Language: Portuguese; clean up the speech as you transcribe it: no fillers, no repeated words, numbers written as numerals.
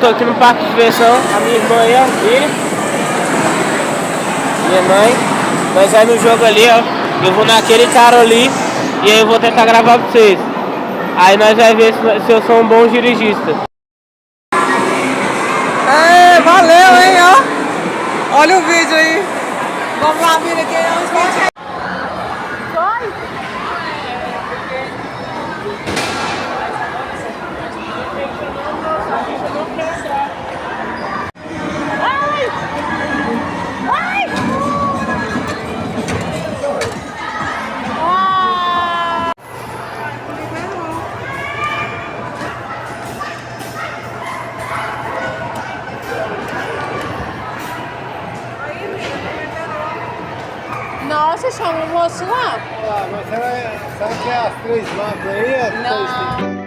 tô aqui no parque de diversão, a minha irmã aí, ó, filha, minha mãe. Nós vai no jogo ali, ó. Eu vou naquele cara ali e aí eu vou tentar gravar pra vocês. Aí nós vai ver se eu sou um bom dirigista. É, valeu, hein, ó. Olha o vídeo aí. Vamos lá, vir aqui, não esquece. Nossa, chama o moço lá. Ah, mas será que é as 3 marcas aí? Não.